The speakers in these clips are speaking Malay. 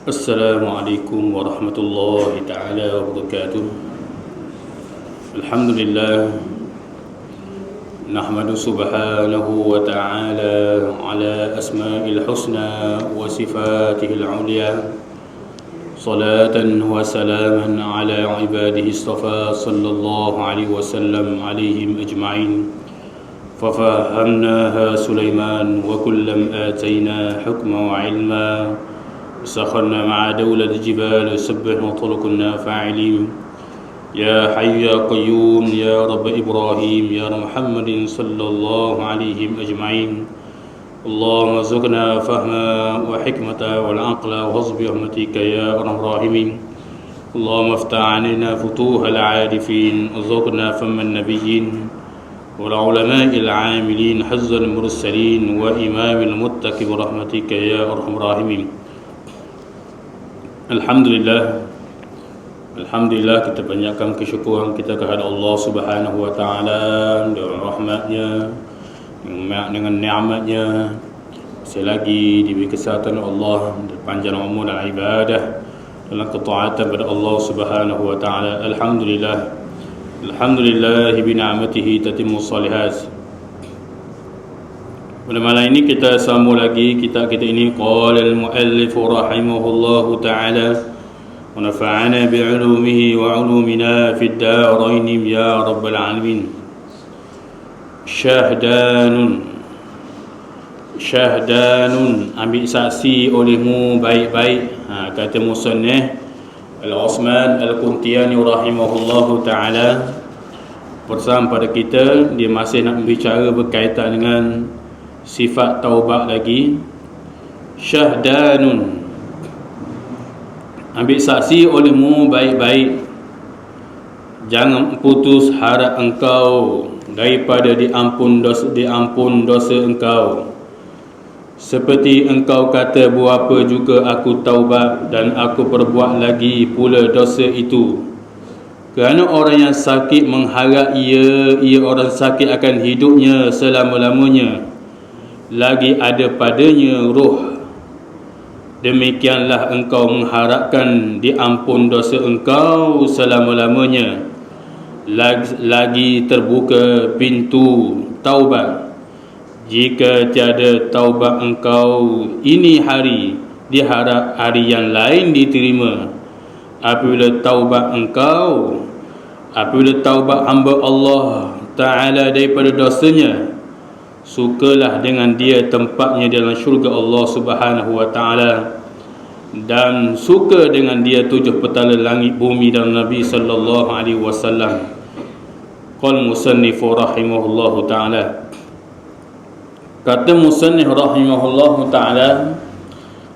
Assalamualaikum warahmatullahi ta'ala wabarakatuh. Alhamdulillah nahmadu subhanahu wa ta'ala ala asma'il husna wa sifatihil ulia. Salatan wa salaman ala ibadihi istafa sallallahu alaihi wasallam alaihim ajma'in. Fafahamnaha Sulaiman wa kullam atayna hukma wa ilma. سخرنا مع دولة الجبال سبح وطلقنا فاعلين. يا حي يا قيوم يا رب إبراهيم يا محمد صلى الله عليه أجمعين. اللهم ارزقنا فهما وحكمة والعقل وحسب رحمتك يا أرحم الراحمين. اللهم افتح علينا فتوح العارفين ارزقنا فم النبيين والعلماء العاملين حز المرسلين وإمام المتقين برحمتك يا أرحم الراحمين. Alhamdulillah kita banyakkan kesyukuran kita kepada Allah Subhanahu wa taala dengan rahmatnya, dengan nikmatnya. Sekali lagi diberi kesihatan Allah, panjang umur dan ibadah dalam ketaatan kepada Allah Subhanahu wa taala. Alhamdulillah bi ni'matihi tatimmu shalihat. Pada malam ini kita sambung lagi kitab kita ini. Qala al-muallif rahimahullahu ta'ala wa nafa'ana bi'ulumihi wa 'ulumina fid darain ya rabbal alamin. Syahdanun ambil saksi olehmu baik-baik. Kata musannif Al-Utsman Al-Kuntiani rahimahullahu ta'ala bersama pada kita. Dia masih nak berbicara berkaitan dengan sifat taubat lagi. Syahdanun ambil saksi olehmu baik-baik, jangan putus harap engkau daripada diampun dosa engkau. Seperti engkau kata, berapa juga aku taubat dan aku perbuat lagi pula dosa itu. Kerana orang yang sakit mengharap ia orang sakit akan hidupnya selama-lamanya, lagi ada padanya roh. Demikianlah engkau mengharapkan diampun dosa engkau selama-lamanya, lagi terbuka pintu taubat. Jika tiada taubat engkau ini hari, diharap hari yang lain diterima. Apabila taubat hamba Allah Ta'ala daripada dosanya, sukalah dengan dia tempatnya dalam syurga Allah Subhanahu wa ta'ala, dan suka dengan dia 7 petala langit bumi dan Nabi sallallahu alaihi wasallam. Qal musannif rahimahullahu ta'ala. Kata musannif rahimahullahu ta'ala,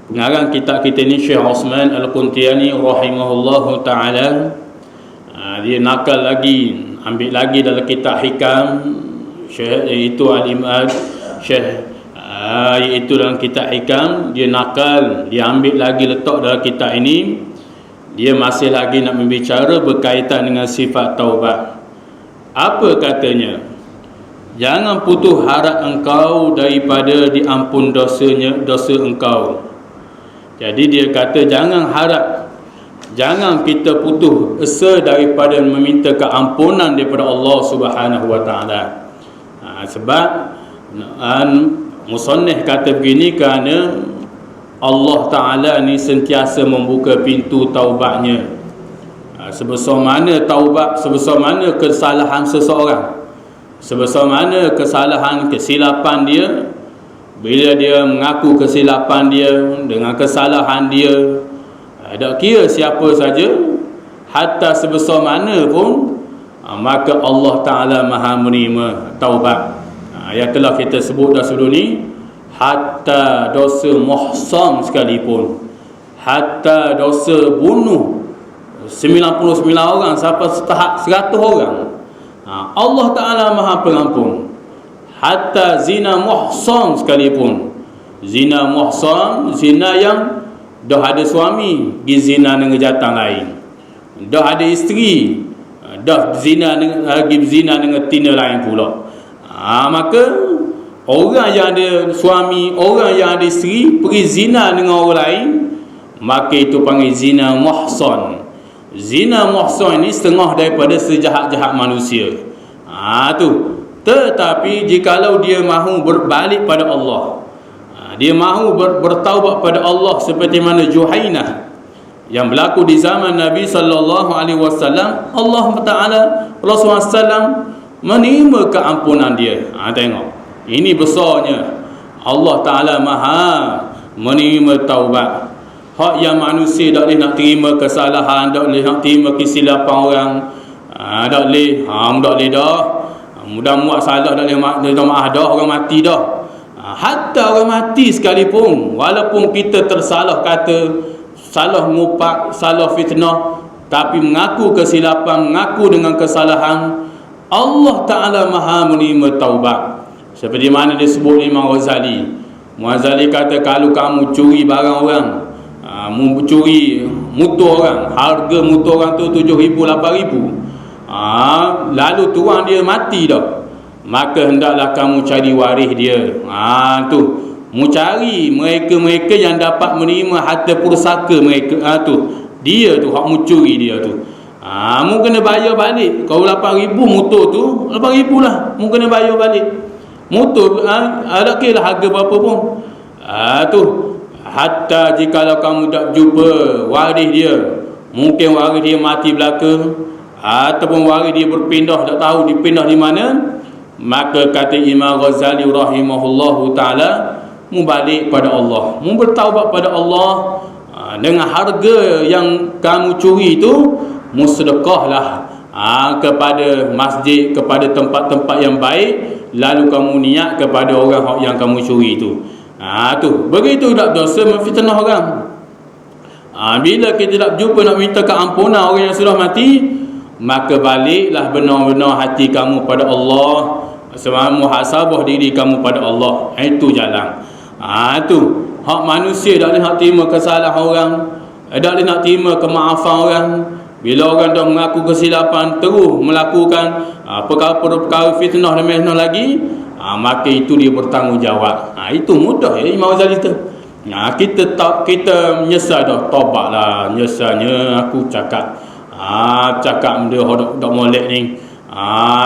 pengarang kitab kita ni Syekh Utsman Al-Kuntiani rahimahullahu ta'ala, dia nakal lagi, ambil lagi dalam kitab hikam iaitu Al-Imam Syekh, iaitu dalam kitab hikam. Dia nakal, dia ambil lagi letak dalam kitab ini. Dia masih lagi nak berbicara berkaitan dengan sifat taubat. Apa katanya? Jangan putus harap engkau daripada diampun dosa engkau. Jadi dia kata jangan harap, jangan kita putus asa daripada meminta keampunan daripada Allah Subhanahu wa ta'ala. Sebab musannif kata begini kerana Allah Ta'ala ni sentiasa membuka pintu taubatnya. Sebesar mana taubat, sebesar mana kesalahan seseorang, sebesar mana kesalahan, kesilapan dia, bila dia mengaku kesilapan dia dengan kesalahan dia, tak kira siapa saja, hatta sebesar mana pun, maka Allah Ta'ala maha menerima taubat. Yang telah kita sebut dah sebelum ni, hatta dosa muhsan sekalipun, hatta dosa bunuh 99 orang sampai setahap 100 orang, Allah Ta'ala maha pengampun. Hatta zina muhsan sekalipun, zina muhsan, zina yang dah ada suami pergi zina dengan jantan lain, dah ada isteri dah zina lagi zina dengan tina lain pula. Maka orang yang ada suami, orang yang ada isteri pergi zina dengan orang lain, maka itu panggil zina muhsan. Zina muhsan ini setengah daripada sejahat-jahat manusia. Tetapi jikalau dia mahu berbalik pada Allah, dia mahu bertaubat pada Allah seperti mana Juhainah yang berlaku di zaman Nabi sallallahu alaihi wasallam, Allah Taala Rasulullah sallam menerima keampunan dia. Tengok, ini besarnya Allah Taala Maha menerima taubat. Hak yang manusia tak boleh nak terima kesalahan, tak boleh nak terima kesilapan orang, tak boleh, tak boleh dah. Mudah muat salah tak boleh maaf dah, orang mati dah. Hatta orang mati sekalipun, walaupun kita tersalah kata, salah ngupak, salah fitnah, tapi mengaku kesilapan, mengaku dengan kesalahan, Allah Ta'ala Maha menerima taubat. Seperti mana disebut Imam Ghazali. Ghazali kata, kalau kamu curi barang orang, curi motor orang, harga motor orang tu 7,000, 8,000, lalu tuan dia mati dah, maka hendaklah kamu cari waris dia. Mu cari mereka-mereka yang dapat menerima harta pusaka mereka, dia tu hak mu curi dia tu. Mu kena bayar balik. Kalau 8,000 motor tu, 8,000 lah mu kena bayar balik. Motor ada kira harga berapa pun. Hatta jikalau kamu tak jumpa waris dia, mungkin waris dia mati belaka, ataupun waris dia berpindah, tak tahu dipindah di mana, maka kata Imam Ghazali rahimahullahu ta'ala, mu balik pada Allah, mu bertaubat pada Allah, dengan harga yang kamu curi itu mu sedekahlah kepada masjid, kepada tempat-tempat yang baik, lalu kamu niat kepada orang yang kamu curi itu. Begitu tak dosa memfitnah orang. Bila kita tak jumpa nak minta keampunan orang yang sudah mati, maka baliklah benar-benar hati kamu pada Allah, semua muhasabah diri kamu pada Allah. Itu jalan. Hak manusia tak boleh nak terima kesalahan orang, tak boleh nak terima kemaafan orang. Bila orang dah mengaku kesilapan, terus melakukan perkara-perkara fitnah dan mesnah lagi, maka itu dia bertanggungjawab. Itu mudah ya Imam Ghazali tu. Kita menyesal dah, taubatlah. Nyesalnya aku cakap benda dak molek ni.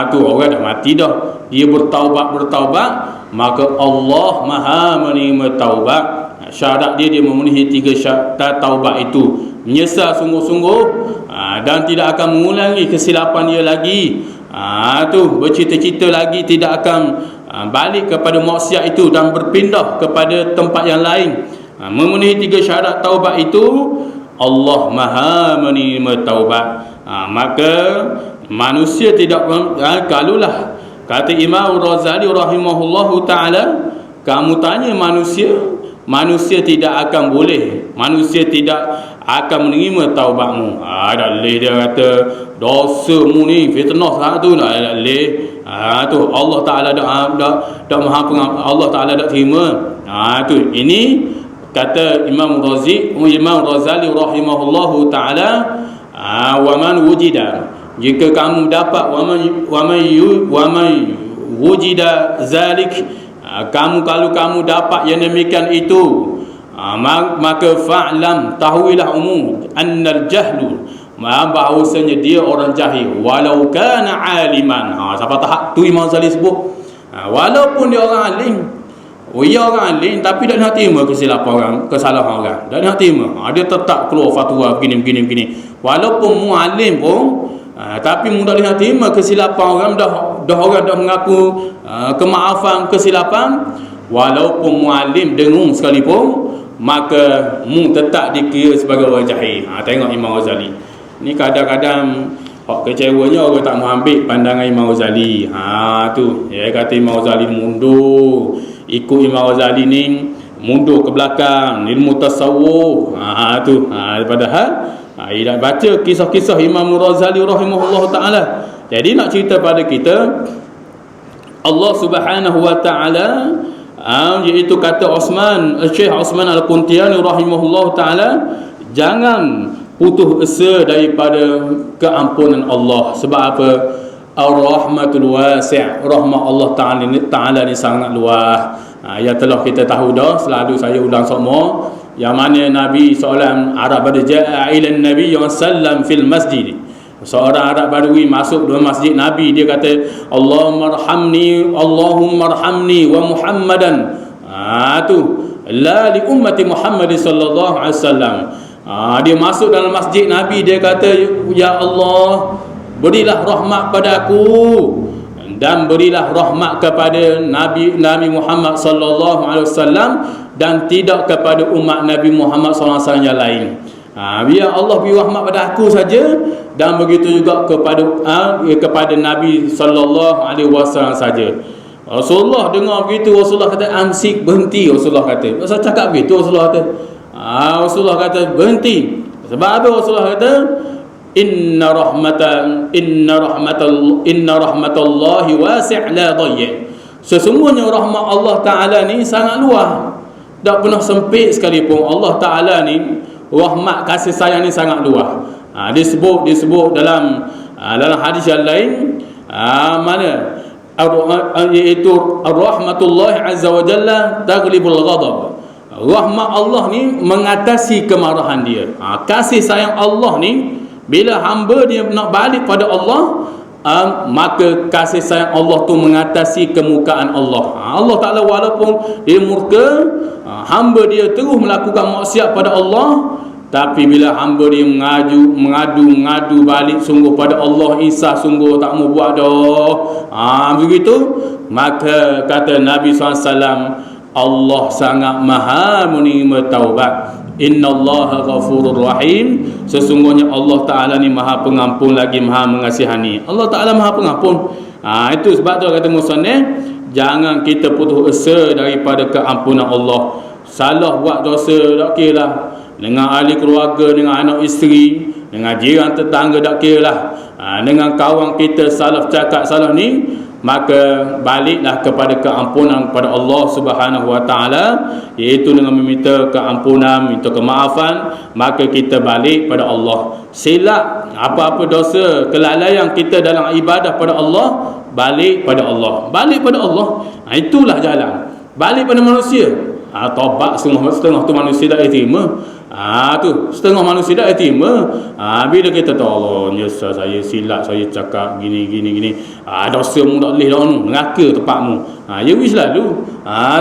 Tu orang dah mati dah. Dia bertaubat, maka Allah Maha menerima taubat. Syarat dia memenuhi 3 syarat taubat itu. Menyesal sungguh-sungguh, dan tidak akan mengulangi kesilapan dia lagi. Bercita-cita lagi tidak akan balik kepada maksiat itu dan berpindah kepada tempat yang lain. Memenuhi 3 syarat taubat itu, Allah Maha menerima taubat. Maka manusia tidak kalulah, kata Imam Ghazali rahimahullahu ta'ala, kamu tanya manusia tidak akan boleh, manusia tidak akan menerima taubatmu. Tak boleh dia kata dosamu ni fitnah satu, tak boleh. Tu Allah Taala dak maha pengampun, Allah Taala dak terima. Ini kata Imam Ghazali rahimahullahu taala, wa man wujida, jika kamu dapat wa man wujida zalik, kalau kamu dapat yang demikian itu, maka fa'lam, tahuilah umum, annal jahlu, bahawasanya dia orang jahil, walau kana aliman. Siapa tahap tu Imam Ghazali sebut, walaupun dia orang alim, dia orang alim tapi tak nak terima kesilapan orang, kesalahan orang, tak nak terima, dia tetap keluar fatwa begini. Walaupun mu alim pun, tapi mu tak nak terima kesilapan orang, dah orang dah mengaku kemaafan kesilapan, walaupun mu alim dengung sekalipun, maka mu tetap dikira sebagai orang jahil. Tengok Imam Ghazali ni, kadang-kadang kecewanya orang tak mau ambil pandangan Imam Ghazali. Tu dia kata Imam Ghazali mundur, ikut Imam Ghazali ni mundur ke belakang, ilmu tasawuf. Padahal dia baca kisah-kisah Imam Ghazali rahimahullah taala. Jadi nak cerita pada kita, Allah Subhanahu wa taala, iaitu kata Syekh Osman Al-Puntiani rahimahullah taala, jangan putus asa daripada keampunan Allah. Sebab apa? Ar-rahmatul wasi', rahmat Allah Ta'ala ni sangat luas. Yang telah kita tahu dah, selalu saya ulang semua, yang mana Nabi SAW Arab pada ja'a ila Nabi sallam fil masjid. Seorang Arab Badui masuk dalam masjid Nabi, dia kata Allahumma arhamni wa Muhammadan. Tu la li ummati Muhammad sallallahu alaihi wasallam. Dia masuk dalam masjid Nabi, dia kata ya Allah, berilah rahmat pada aku dan berilah rahmat kepada Nabi Muhammad sallallahu alaihi wasallam dan tidak kepada umat Nabi Muhammad sallallahu alaihi wasallam yang lain. Biar Allah beri rahmat pada aku saja dan begitu juga kepada Nabi sallallahu alaihi wasallam saja. Rasulullah dengar begitu, Rasulullah kata amsik, berhenti. Rasulullah kata, pasal cakap begitu Rasulullah kata. Rasulullah kata berhenti. Sebab apa Rasulullah kata? Inna rahmatallahi wasi' la dayyi'. Sesungguhnya rahmat Allah Ta'ala ni sangat luas, tak pernah sempit sekalipun. Allah Ta'ala ni rahmat kasih sayang ni sangat luas. Disebut dalam hadis yang lain, mana iaitu rahmatullah azza wa jalla taghlibul ghadab. Rahmat Allah ni mengatasi kemarahan dia. Kasih sayang Allah ni, bila hamba dia nak balik pada Allah, maka kasih sayang Allah tu mengatasi kemukaan Allah. Allah Ta'ala walaupun dia murka, hamba dia terus melakukan maksiat pada Allah, tapi bila hamba dia mengadu balik sungguh pada Allah, insah sungguh tak mau buat dah, begitu, maka kata Nabi SAW, Allah sangat maha menerima taubat. Innallaha ghafurur rahim. Sesungguhnya Allah Ta'ala ni maha pengampun lagi maha mengasihani. Allah Ta'ala maha pengampun. Itu sebab tu kata musannif, jangan kita putus asa daripada keampunan Allah. Salah buat dosa tak kira lah, dengan ahli keluarga, dengan anak isteri, dengan jiran tetangga tak kira lah, dengan kawan kita salah cakap salah ni, maka baliklah kepada keampunan kepada Allah Subhanahu wa Ta'ala, iaitu dengan meminta keampunan, minta kemaafan, maka kita balik pada Allah. Silap apa-apa dosa, kelalaian kita dalam ibadah pada Allah, balik pada Allah. Balik pada Allah, itulah jalan. Balik pada manusia, tobat setengah tu manusia tak terima. Tu setengah manusia tak terima. Bila kita tahu Allah nyesal, saya silap, saya cakap gini, dosa mu tak boleh dah nu, neraka tempatmu. Ya wis lalu.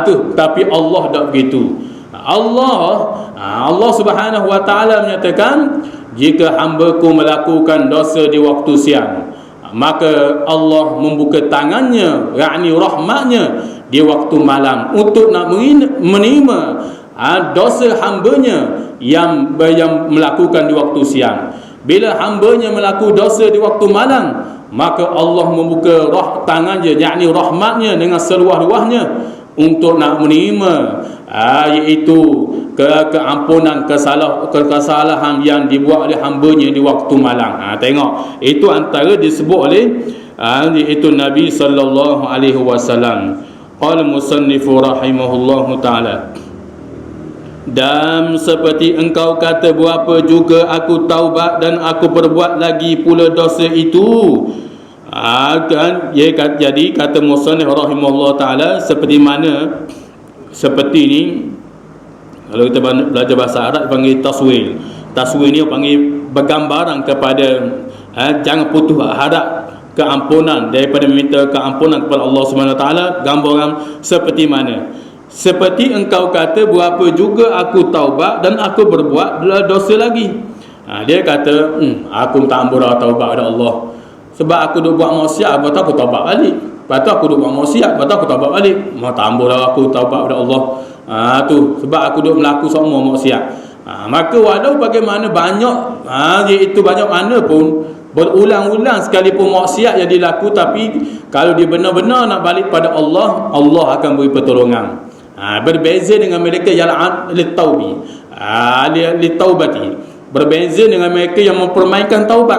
Tu tapi Allah tak begitu. Allah Subhanahu wa Ta'ala menyatakan, jika hamba-Ku melakukan dosa di waktu siang, maka Allah membuka tangannya, yakni rahmatnya, di waktu malam untuk nak menerima dosa hambanya yang melakukan di waktu siang. Bila hambanya melakukan dosa di waktu malam, maka Allah membuka tangannya, yakni rahmatnya dengan seluas-luasnya untuk nak menerima iaitu keampunan kesalahan yang dibuat oleh hambanya di waktu malam. Tengok, itu antara disebut oleh iaitu Nabi sallallahu alaihi wasallam. Qala musannifu rahimahullahu ta'ala, dan seperti engkau kata, berapa juga aku taubat dan aku perbuat lagi pula dosa itu. Jadi kata musannif rahimahullahu ta'ala, seperti mana, seperti ni, kalau kita belajar bahasa Arab panggil taswil. Taswil ni panggil bergambaran kepada jangan putus harap keampunan, daripada meminta keampunan kepada Allah Subhanahu Wa Taala. Gambaran seperti mana? Seperti engkau kata, berapa juga aku taubat dan aku berbuat dosa lagi. Dia kata, aku tak ambil taubat kepada Allah, sebab aku duk buat maksiat, lepas tu aku taubat balik. Lepas tu aku duk buat maksiat, lepas tu aku taubat balik. Mau tak ambil aku taubat kepada Allah. Tu sebab aku duk melaku semua maksiat. Maka walau bagaimana banyak, iaitu banyak mana pun, berulang-ulang sekalipun maksiat yang dilaku, tapi kalau dia benar-benar nak balik pada Allah, Allah akan beri pertolongan. Berbeza dengan mereka yang litaubati, berbeza dengan mereka yang mempermainkan taubat.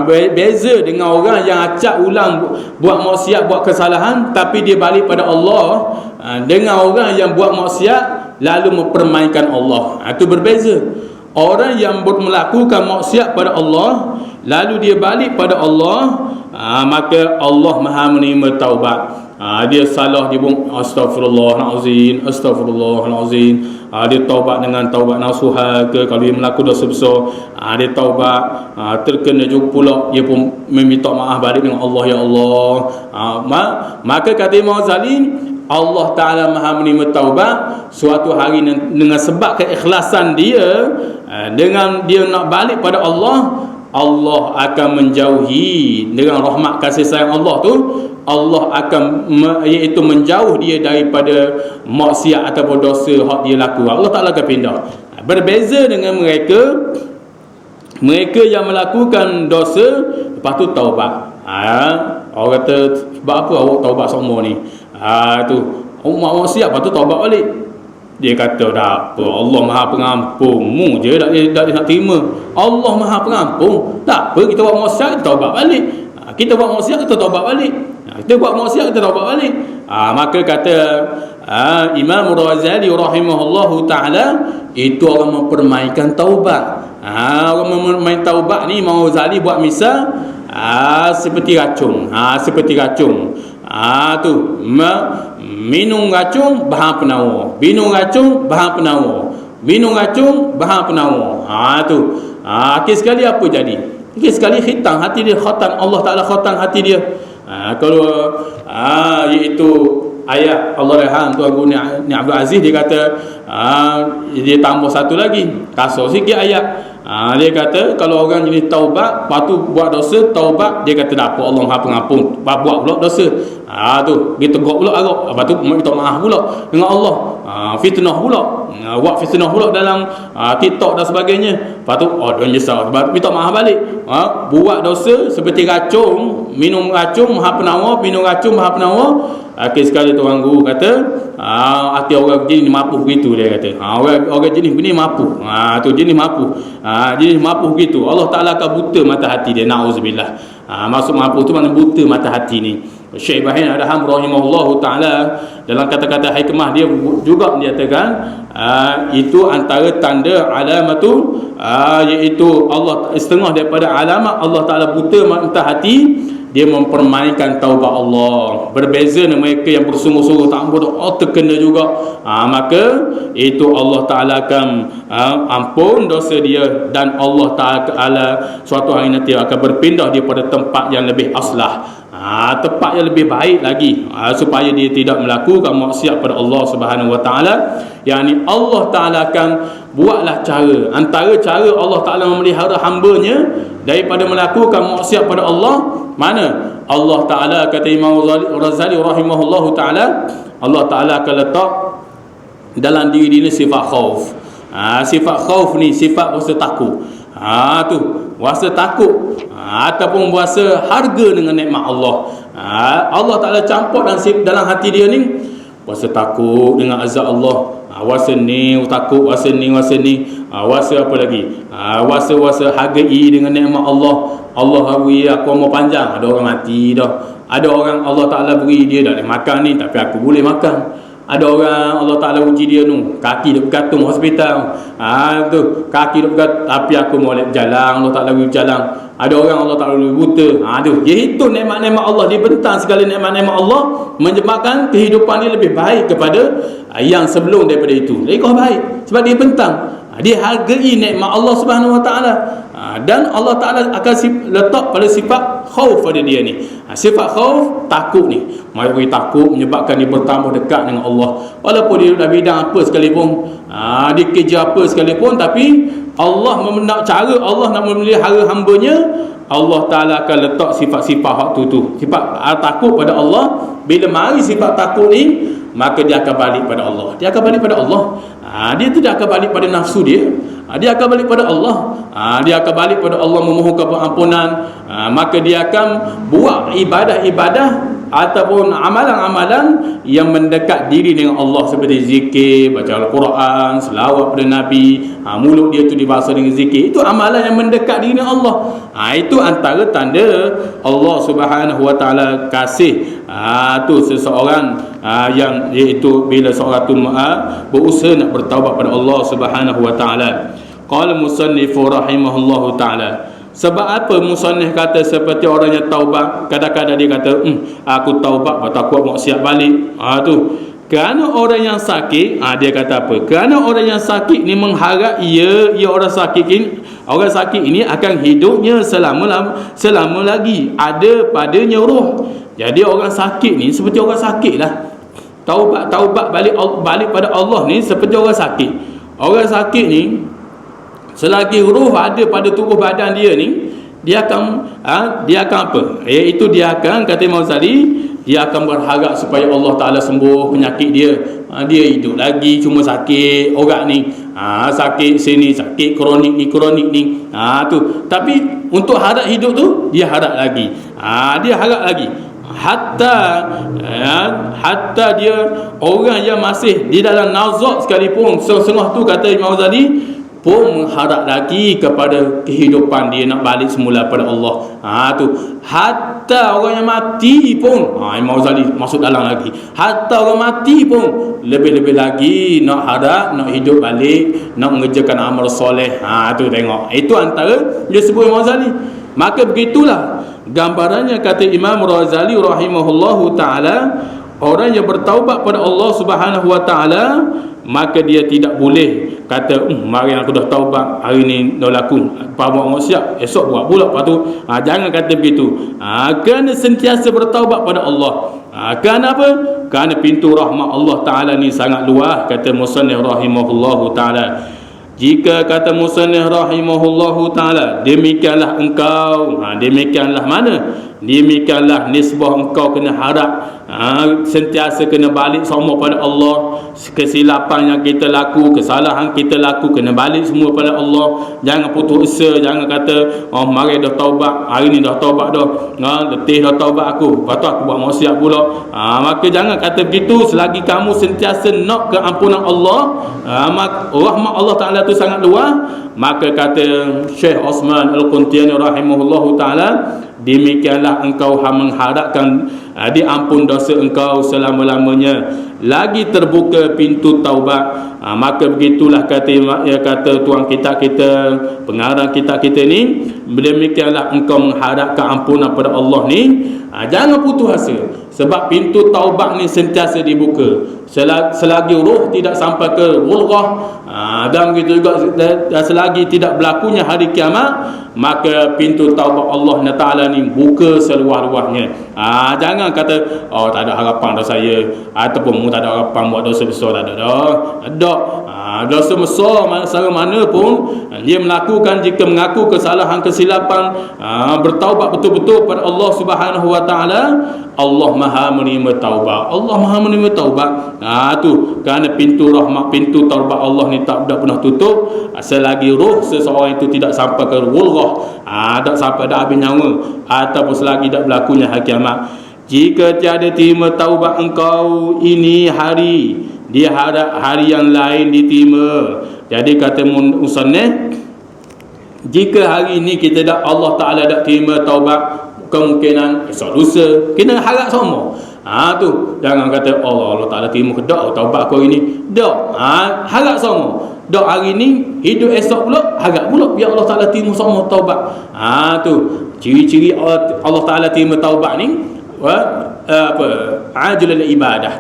Beza dengan orang yang acak ulang buat maksiat, buat kesalahan, tapi dia balik pada Allah, dengan orang yang buat maksiat lalu mempermainkan Allah. Itu berbeza. Orang yang melakukan maksiat pada Allah lalu dia balik pada Allah, maka Allah Maha menerima taubat. dia salah, dia pun astagfirullahalazim, astagfirullahalazim. Dia taubat dengan taubat nasuha ke. Kalau dia melakukan dosa besar, dia taubat. Terkena juga pula, dia pun meminta maaf balik dengan Allah, ya Allah. Maka kata Imam Ghazali, Allah Ta'ala maha menerima taubat suatu hari dengan sebab keikhlasan dia, dengan dia nak balik pada Allah, Allah akan menjauhi dengan rahmat kasih sayang Allah tu, Allah akan iaitu menjauh dia daripada maksiat ataupun dosa hak dia laku. Allah Ta'ala akan pindah. Berbeza dengan mereka yang melakukan dosa lepas tu taubat. Orang kata, sebab apa awak taubat semua ni? Tu awak siap, lepas tu taubat balik. Dia kata, dah apa, Allah maha pengampun, mu je tak nak terima. Allah maha pengampun, tak apa, kita buat maksiat, kita taubat balik. Kita buat maksiat, kita taubat balik. Kita buat maksiat, kita taubat balik. Maka kata Imam Ghazali rahimahullahu ta'ala, itu orang mempermainkan taubat. Orang memain taubat ni, Imam Ghazali buat misal seperti racun. Seperti racun. Tu minum racun bahan penawar, minum racun bahan penawar, minum racun bahan penawar. Tu akhir sekali apa jadi? Akhir sekali khitan hati dia, khatan Allah Ta'ala khatan hati dia. Kalau iaitu ayat Allah Rahman Tuan Guru ni Abdul Aziz, dia kata dia tambah satu lagi, kasar sikit ayat. Dia kata kalau orang jenis taubat, lepas tu buat dosa, taubat, dia kata dah apa, Allah maha pengampun, buat pula dosa. Tu dia tegur pula agak, lepas tu minta maaf pula dengan Allah. Fitnah pula, buat fitnah pula dalam TikTok dan sebagainya. Lepas tu dia nyesal, minta maaf balik. Buat dosa seperti racun, minum racun maha penawar, minum racun maha penawar. Akhir sekali Tuan Guru kata, hati orang jenis mampu begitu, dia kata. Orang jenis begini mampu. Tu jenis mampu. Jenis mampu begitu. Allah Ta'ala akan buta mata hati dia. Na'udzubillah. Maksud mampu tu makna buta mata hati ni. Syekh Ibrahim Adham rahimahullahu ta'ala dalam kata-kata hikmah dia juga menyatakan itu antara tanda alamatu, iaitu Allah, setengah daripada alamat Allah Ta'ala buta mata hati, dia mempermainkan taubat Allah. Berbeza dengan mereka yang bersungguh-sungguh tak berdoa, terkena juga. Maka itu Allah Ta'ala akan ampun dosa dia, dan Allah Ta'ala suatu hari nanti akan berpindah dia pada tempat yang lebih aslah, tempat yang lebih baik lagi, supaya dia tidak melakukan maksiat pada Allah Subhanahu Wa Ta'ala. Yang ni Allah Ta'ala akan buatlah cara, antara cara Allah Ta'ala memelihara hambanya daripada melakukan maksiat pada Allah. Mana Allah Ta'ala, kata Imam Ghazali rahimahullahu ta'ala, Allah Ta'ala akan letak dalam diri dia sifat khauf. Sifat khauf ni sifat rasa takut. Tu rasa takut, ataupun rasa harga dengan nikmat Allah. Allah Ta'ala campur dalam hati dia ni rasa takut dengan azab Allah. Rasa ni takut, rasa ni, rasa apa lagi? Rasa hargai dengan nikmat Allah. Allah beri aku umur panjang, ada orang mati dah. Ada orang Allah Ta'ala beri dia dah boleh makan ni, tapi aku boleh makan. Ada orang Allah Ta'ala uji dia tu, kaki dia bergantung hospital. Tu kaki dia bergantung, tapi aku boleh berjalan. Allah Ta'ala beri berjalan. Ada orang Allah Ta'ala beri buta. Tu dia hitung nikmat-nikmat Allah, dia bentang segala nikmat-nikmat Allah, menyebabkan kehidupan dia lebih baik kepada yang sebelum daripada itu. Lebih baik sebab dia bentang. Dia hargai nikmat Allah Subhanahu Wa Ta'ala. Dan Allah Ta'ala akan letak pada sifat khauf pada dia ni. Sifat khauf, takut ni, mari takut menyebabkan dia bertambah dekat dengan Allah. Walaupun dia dah bidang apa sekalipun, dia kerja apa sekalipun, tapi Allah nak cara Allah nak memelihara hambanya, Allah Ta'ala akan letak sifat-sifat hak tu. Sifat takut pada Allah. Bila mari sifat takut ni, maka dia akan balik pada Allah. Dia akan balik pada Allah. Dia tidak akan balik pada nafsu dia. Dia akan balik pada Allah. Dia akan balik pada Allah memohonkan pengampunan. Maka dia akan buat ibadah-ibadah ataupun amalan-amalan yang mendekat diri dengan Allah, seperti zikir, baca Al-Quran, selawat pada Nabi. Mulut dia tu dibahasa dengan zikir. Itu amalan yang mendekat diri dengan Allah. Itu antara tanda Allah Subhanahu Wa Ta'ala kasih tu seseorang yang iaitu bila seorang tu berusaha nak bertaubat pada Allah Subhanahu Wa Ta'ala. Qala musannif rahimahullahu ta'ala, Sebab apa musannif kata seperti orang yang taubat? Kadang-kadang dia kata, aku taubat, takut maksiat balik. Tu. Kerana orang yang sakit, dia kata apa? Kerana orang yang sakit ni mengharap orang sakit ini akan hidupnya selama lagi ada padanya roh. Jadi orang sakit ni seperti orang sakit lah. Taubat balik pada Allah ni seperti orang sakit. Orang sakit ni selagi roh ada pada tubuh badan dia ni, dia akan apa? Iaitu dia akan, kata Imam Ghazali, dia akan berharap supaya Allah Ta'ala sembuh penyakit dia. Dia hidup lagi, cuma sakit orang ni, sakit sini, sakit kronik ni. Tu. Tapi untuk harap hidup tu, dia harap lagi. Dia harap lagi. Hatta dia orang yang masih di dalam nazak sekalipun, setengah tu kata Imam Ghazali, pun mengharap lagi kepada kehidupan dia, nak balik semula pada Allah. Tu. Hatta orang yang mati pun, Imam Ghazali masuk dalam lagi. Hatta orang mati pun lebih-lebih lagi nak harap, nak hidup balik, nak mengerjakan amal soleh. Tu tengok. Itu antara dia sebut Imam Ghazali. Maka begitulah gambarannya, kata Imam Ghazali rahimahullahu ta'ala, orang yang bertaubat pada Allah Subhanahu wa ta'ala, maka dia tidak boleh kata, mari aku dah taubat, hari ni dah laku buat maksiat, esok buat pula. Lepas tu jangan kata begitu. Kena sentiasa bertaubat pada Allah. Kerana apa? Kerana pintu rahmat Allah Ta'ala ni sangat luas, kata musannif rahimahullahu ta'ala. Jika kata musannif rahimahullahu ta'ala, demikianlah engkau, demikianlah mana? Demikianlah nisbah engkau kena harap, sentiasa kena balik semua pada Allah. Kesilapan yang kita laku, kesalahan kita laku, kena balik semua pada Allah. Jangan putus asa, jangan kata, mari dah taubat, hari ni dah taubat dah, letih dah taubat aku, lepas tu aku buat maksiat pula. Maka jangan kata begitu. Selagi kamu sentiasa nak keampunan Allah, rahmat Allah Ta'ala tu sangat luas. Maka kata Syekh Osman Al-Quntiani rahimahullahu ta'ala, demikianlah engkau mengharapkan diampun dosa engkau selama-lamanya, lagi terbuka pintu taubat. Maka begitulah kata tuan kita, pengarang kita ni, demikianlah engkau mengharap keampunan pada Allah ni, jangan putus asa. Sebab pintu taubat ni sentiasa dibuka. Selagi roh tidak sampai ke ghulghah, dan begitu juga selagi tidak berlakunya hari kiamat, maka pintu taubat Allah Ta'ala ni buka seluas-luasnya. Jangan kata, tak ada harapan dah saya, ataupun tak ada harapan buat dosa besar. Tak ada dah. Dosa besar mana pun dia melakukan, jika mengaku kesalahan, kesilapan, bertaubat betul-betul pada Allah Subhanahu wa ta'ala, Allah Maha menerima taubat. Allah Maha menerima taubat. Tu kerana pintu rahmat, pintu taubat Allah ni tak pernah tutup selagi roh seseorang itu tidak sampai ke ghulghah, tak sampai dah habis nyawa, ataupun selagi tak berlakunya hari kiamat. Jika tiada terima taubat engkau ini hari, dia harap hari yang lain diterima. Jadi kata musannif, jika hari ini kita Allah Ta'ala tak terima taubat, kemungkinan esok lusa kena harap semua. Tu jangan kata Allah Ta'ala terima ke tak taubat aku hari ni. Tak, harap semua. Dok hari ni, hidup esok pula, harap pula biar Allah Ta'ala terima semua taubat. Tu ciri-ciri Allah Ta'ala terima taubat ni, ajlul ibadah,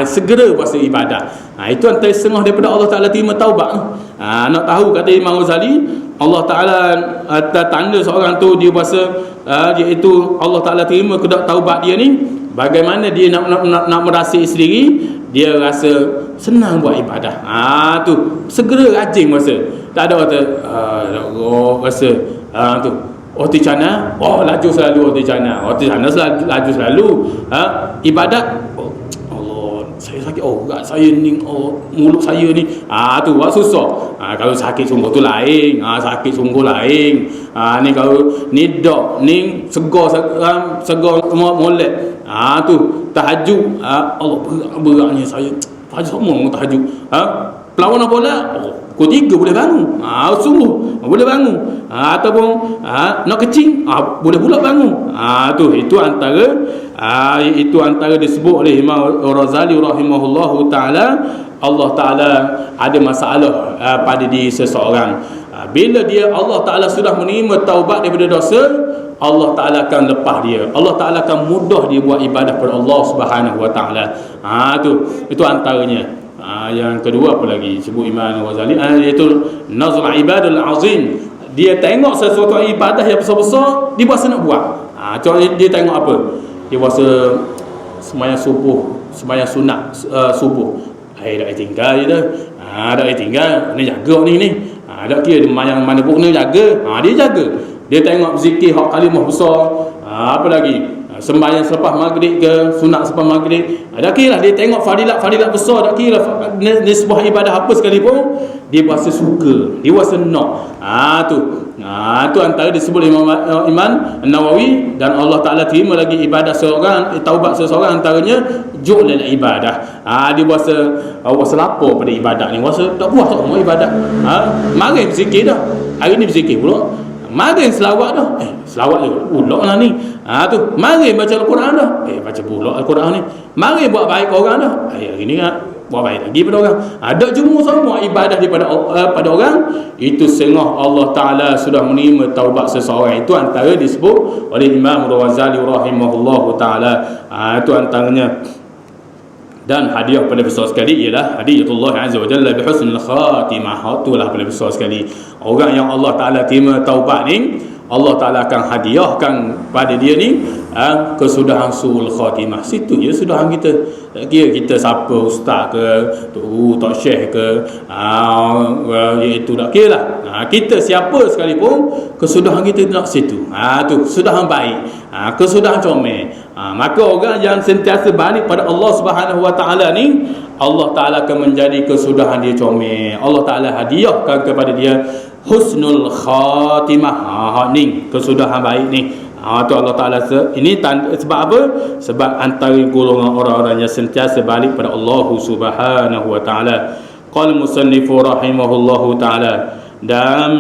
segera puasa ibadah. Itu antara setengah daripada Allah Ta'ala terima taubat. Nak tahu, kata Imam Ghazali, Allah Ta'ala tanda seorang tu dia puasa, iaitu Allah Ta'ala terima kedak taubat dia ni, bagaimana dia nak merasai sendiri, dia rasa senang buat ibadah. Tu segera rajin puasa. Tak ada kata rasa tu Roti cana, laju selalu roti cana. Roti cana laju selalu. Ibadat, Allah, saya sakit. Berat saya ni, mulut saya ni. Tu buat susah. Kalau sakit sungguh tu lain. Sakit sungguh lain. Ni kalau ni dok, ni segar molek. Tu tahajud. Allah, beratnya saya. Tahajud semua tahajud. Perlawanan bola, pukul 3 boleh bangun. Sungguh boleh bangun. Ataupun nak kecing, boleh pula bangun. Itu antara disebut oleh Imam Ghazali rahimahullahu ta'ala, Allah Ta'ala ada masalah pada diri seseorang. Bila dia Allah Ta'ala sudah menerima taubat daripada dosa, Allah Ta'ala akan lepas dia. Allah Ta'ala akan mudah dia buat ibadah kepada Allah Subhanahu Wa Ta'ala. Itu antaranya. Yang kedua apa lagi sebut Imam Ghazali, iaitu nazr ibadul azim. Dia tengok sesuatu ibadah yang besar-besar, dia berasa nak buat. Contoh dia tengok apa? Dia berasa sembahyang subuh, sembahyang sunat subuh. Dah tinggal je dah. Dah tinggal, ni jaga ni. Tak kira dia yang mana pun kena jaga. Dia jaga. Dia tengok zikir hak kalimah besar. Apa lagi? Sembahyang selepas maghrib ke, sunat selepas maghrib. Tak kira lah dia tengok fadilat besar. Tak kira lah dia sebuah ibadah apa sekalipun, dia berasa suka, dia berasa nak. Tu antara disebut Imam Nawawi. Dan Allah Ta'ala terima lagi ibadah seorang, taubat seseorang, antaranya ju'lal ibadah. Dia berasa lapar pada ibadat ni, berasa tak puas tak mau ibadat. Mari berzikir dah, hari ni berzikir pula. Mari selawat dah, selawat je pula lah ni. Tu mari baca Al-Quran dah, baca pula Al-Quran ni. Mari buat baik orang dah, hari ni buat baik lagi pada orang. Dak cuma semua ibadah daripada pada orang itu sengah Allah Ta'ala sudah menerima taubat seseorang. Itu antara disebut oleh Imam Ghazali rahimahullahu ta'ala. Itu antaranya. Dan hadiah pada besar sekali ialah hadiatullah azza wa jalla bi husnul khatimah. Itulah pada besar sekali. Orang yang Allah Ta'ala terima taubat ni, Allah Ta'ala akan hadiahkan pada dia ni kesudahan suul khatimah. Situ je sudahan kita. Tak kira kita siapa, ustaz ke, tok syekh ke, iaitu tak kira lah. Kita siapa sekalipun, kesudahan kita nak situ. Tu kesudahan baik, kesudahan comel. Maka orang yang sentiasa balik pada Allah Subhanahu Wa Ta'ala ni, Allah Ta'ala akan menjadi kesudahan dia comel. Allah Ta'ala hadiahkan kepada dia husnul khatimah. Ni kesudahan baik ni. Tu Allah Ta'ala ini sebab apa? Sebab antara golongan orang-orang yang sentiasa balik pada Allah Subhanahu Wa Ta'ala. Qala musannifu rahimahullahu ta'ala, dan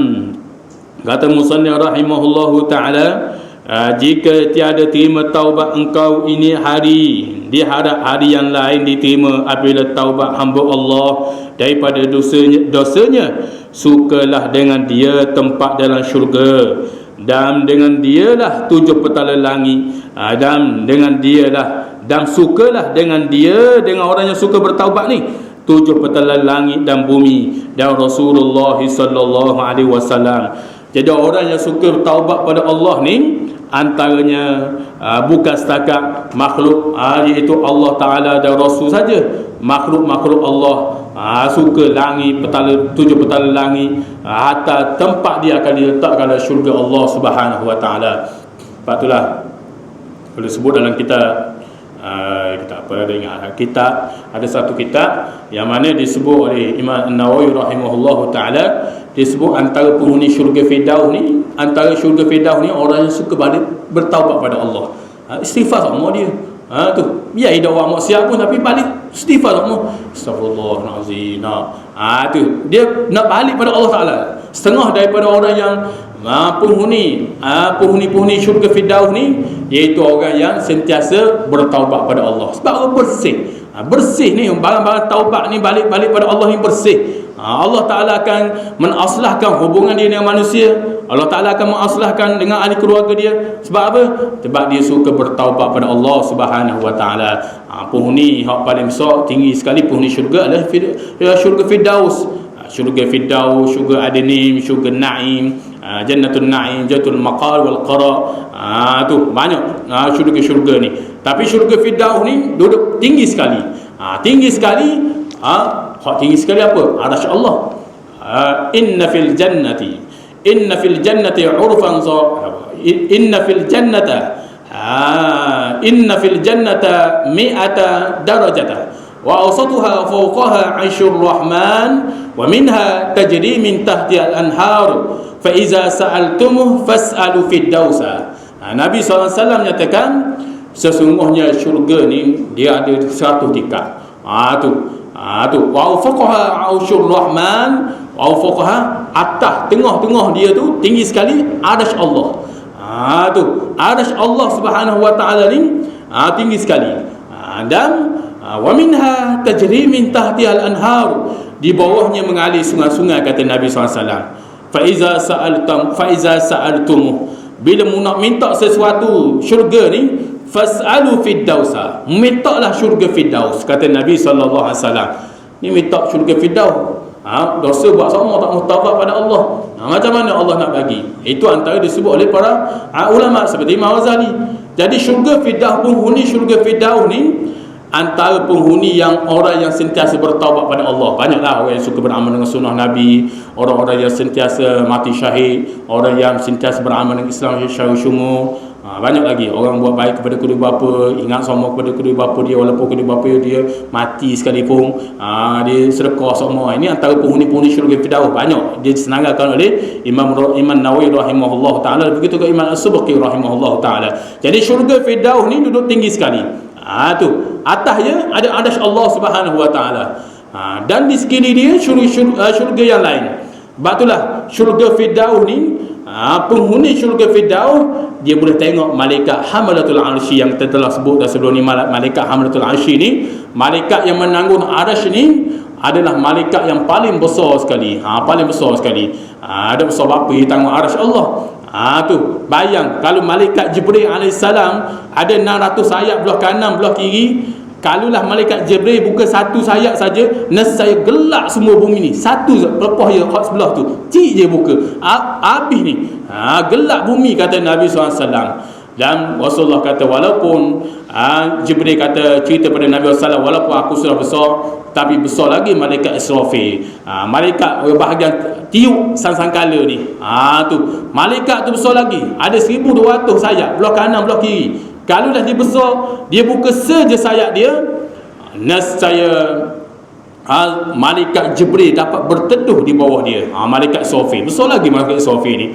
kata musannif rahimahullahu ta'ala, jika tiada terima taubat engkau ini hari, diharap hari yang lain diterima apabila taubat hamba Allah daripada dosanya, sukalah dengan dia tempat dalam syurga, dan dengan dialah 7 petala langit, dan dengan dialah, dan sukalah dengan dia, dengan orang yang suka bertaubat ni, 7 petala langit dan bumi, dan Rasulullah sallallahu alaihi wasallam. Jadi orang yang suka bertaubat pada Allah ni antaranya bukan setakat makhluk, iaitu Allah Ta'ala dan Rasul saja. Makhluk-makhluk Allah suka langit, 7 petala langit, hatta tempat dia akan diletakkan dalam syurga Allah Subhanahu Wa Ta'ala. Sebab itulah boleh sebut dalam kitab kitab ada satu kitab yang mana disebut oleh Imam Nawawi rahimahullahu ta'ala, disebut antara penghuni syurga Firdaus ni, antara syurga Firdaus ni orang yang suka balik bertaubat pada Allah. Istighfar sama dia. Tu biar hidup orang maksiat pun tapi balik istighfar sama. Astagfirullahalazim. Tu dia nak balik pada Allah Taala. Setengah daripada orang yang penghuni syurga Firdaus ni, iaitu orang yang sentiasa bertaubat pada Allah. Sebab bersih. Bersih ni, barang-barang taubat ni balik-balik pada Allah ni bersih. Allah Ta'ala akan menaslahkan hubungan dia dengan manusia. Allah Ta'ala akan menaslahkan dengan ahli keluarga dia. Sebab apa? Sebab dia suka bertaubat pada Allah Subhanahu Wa Ta'ala. Penghuni yang paling besar, tinggi sekali penghuni syurga adalah syurga Firdaus. Syurga Firdaus, syurga Adnim, syurga Naim, Jannatul Naim, Jannatul Maqar wal Qara. Tu banyak syurga-syurga ni. Tapi syurga Firdaus ni duduk tinggi sekali. Tinggi sekali. Tinggi sekali apa? Arsy Allah. Inna fil jannati urfan inna fil jannata mi'ata darajata wa awsatuha fawqaha 'arsyur rahman wa minha tajri min tahtiha al-anhar fa iza sa'altumuh fas'alu fid dausa. Nabi SAW nyatakan sesungguhnya syurga ni dia ada 100 tingkat. Tu wa fawqaha 'arsyur rahman, wa fawqaha, atas tengah-tengah dia tu tinggi sekali arsy Allah. Tu arsy Allah Subhanahu Wa Ta'ala ni tinggi sekali. Dan wa minha tajri min tahtiha al-anhar, di bawahnya mengalir sungai-sungai, kata Nabi SAW. fa iza sa'altum bila nak minta sesuatu syurga ni, fas'alu fiddausa, mintalah syurga Firdaus, kata Nabi sallallahu alaihi wasallam. Ni minta syurga Firdaus. Dosa buat sama tak muhtabat pada Allah. Macam mana Allah nak bagi? Itu antara disebut oleh para ulama seperti Imam Ghazali. Jadi syurga Firdaus, penghuni syurga Firdaus ni antara penghuni yang orang yang sentiasa bertaubat pada Allah. Banyaklah orang yang suka beramal dengan sunnah Nabi, orang-orang yang sentiasa mati syahid, orang yang sentiasa beramal dengan Islam syahid syumur. Banyak lagi orang buat baik kepada kedua bapa, ingat sama kepada kedua bapa dia walaupun kedua bapa dia mati sekalipun. Dia sedekah semua. Ini antara penghuni-penghuni syurga Firdaus. Banyak dia disenaraikan oleh Imam Nawawi rahimahullah taala, begitu juga Imam As-Subki rahimahullah taala. Jadi syurga Firdaus ni duduk tinggi sekali. Tu atasnya ada arsy Allah Subhanahu wa taala. Dan di sekeliling dia syurga yang lain. Sebab itulah syurga Firdaus ni, penghuni syurga Firdaus, dia boleh tengok malaikat hamalatul arsy yang kita telah sebut dah sebelum ni. Malaikat hamalatul arsy ni, malaikat yang menanggung arsy ni adalah malaikat yang paling besar sekali. Paling besar sekali. Ada besar berapa dia tanggung arsy Allah. Tu bayang kalau malaikat Jibril alaihissalam ada 600 sayap belah kanan belah kiri, kalulah malaikat Jibril buka satu sayap saja, nescaya gelap semua bumi ni. Satu lepas je hot sebelah tu, cik je buka, habis ni. Gelap bumi, kata Nabi SAW. Dan Rasulullah kata, walaupun Jibril kata cerita pada Nabi SAW, walaupun aku sudah besar, tapi besar lagi malaikat Israfil. Malaikat bahagian tiup sangkala ni. Tu malaikat tu besar lagi, ada 1200 sayap belah kanan belah kiri. Kalau dah dia besar, dia buka saja sayap dia, nescaya malaikat Jibril dapat berteduh di bawah dia. Malaikat Israfil besar lagi, malaikat Israfil ni.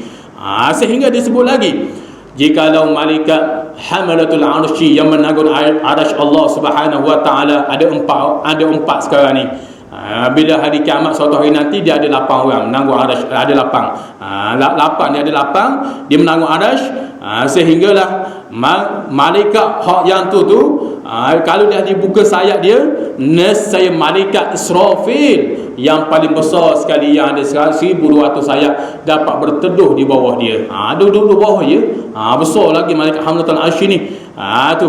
Sehingga disebut lagi, jikalau malaikat hamalatul arsy yang menanggung arsy Allah Subhanahu wa taala ada empat sekarang ni. Bila hari kiamat suatu hari nanti, dia ada 8 orang menanggung arsy, ada 8. 8 dia ada 8, dia menanggung arsy. Sehinggalah malaikat hak yang tu kalau dah dibuka sayap dia, nescaya malaikat Israfil yang paling besar sekali, yang ada 1200 sayap, dapat berteduh di bawah dia. Duduk di bawah dia. Besar lagi malaikat hamalatul arsy ni. Tu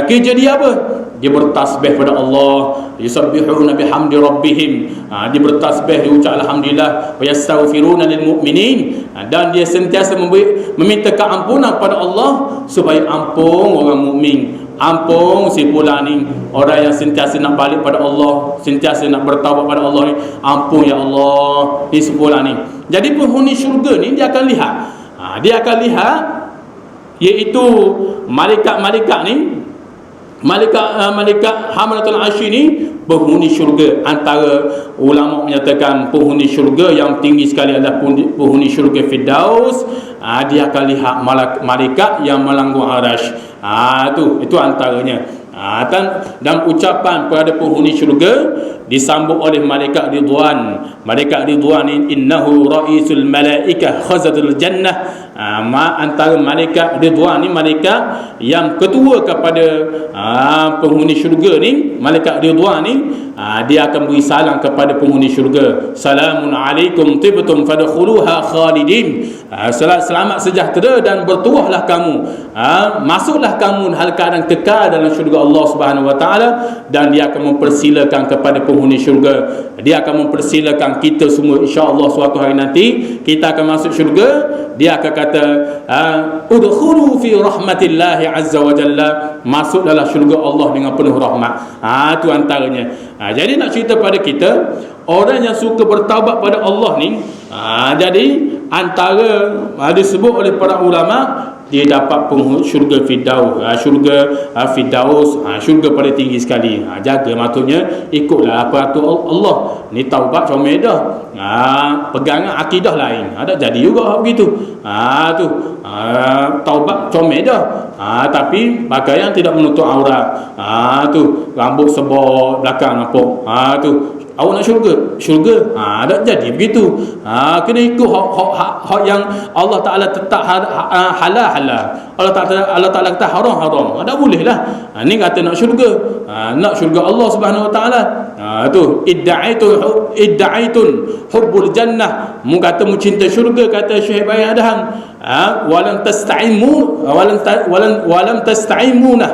kerja dia apa? Dia bertasbih pada Allah, yusabbihuna bihamdi rabbihim. Dia bertasbih, dia ucap alhamdulillah, wa yastaghfiruna lil mu'minin. Dan dia sentiasa meminta keampunan pada Allah supaya ampun orang mukmin, ampun si pula ni, orang yang sentiasa nak balik pada Allah, sentiasa nak bertaubat pada Allah ni, ampun ya Allah ni sepula ni. Jadi penghuni syurga ni dia akan lihat, dia akan lihat, iaitu malaikat-malaikat ni, malaikat hamalatul arsy ni penghuni syurga. Antara ulama menyatakan penghuni syurga yang tinggi sekali adalah penghuni syurga Firdaus. Dia akan lihat malaikat yang melanggung arsy. Itu antaranya. Dan ucapan pada penghuni syurga disambut oleh malaikat Ridwan. Malaikat Ridwan ini, innahu raisul malaikah khazatul jannah. Antara malaikat Ridwan ni malaikat yang ketua kepada penghuni syurga ni. Malaikat Ridwan ni dia akan beri salam kepada penghuni syurga, salamun alaikum tibtum fadkhuluha khalidin. Selamat sejahtera dan bertuahlah kamu, masuklah kamu hal keadaan kekal dalam syurga Allah Subhanahu wa taala. Dan dia akan mempersilakan kepada penghuni syurga, dia akan mempersilakan kita semua insya-Allah suatu hari nanti kita akan masuk syurga. Dia akan kata udkhulu fi rahmatillahi azza wa jalla, masuk dalam syurga Allah dengan penuh rahmat. Itu antaranya. Jadi nak cerita pada kita, orang yang suka bertaubat pada Allah ni, jadi antara disebut oleh para ulama, dia dapat syurga Firdaus. Syurga Firdaus, syurga paling tinggi sekali. Jaga, maksudnya ikutlah apa atur Allah. Ni taubat comel dah. Pegangan akidah lain. Ada jadi juga begitu. Tu taubat comel dah. Tapi pakaian tidak menutup aurat. Tu rambut sebab belakang nampak. Tu awak nak syurga, tak jadi begitu. Kena ikut hak yang Allah Ta'ala tetap halal halal. Allah Ta'ala kata haram. Tak boleh lah. Ni kata nak syurga. Nak syurga Allah Subhanahu Wa Ta'ala. Tu idda'aitun hubbul jannah. Mu kata mu cinta syurga, kata Syekh Bayan Adham. Walam tasta'imuna.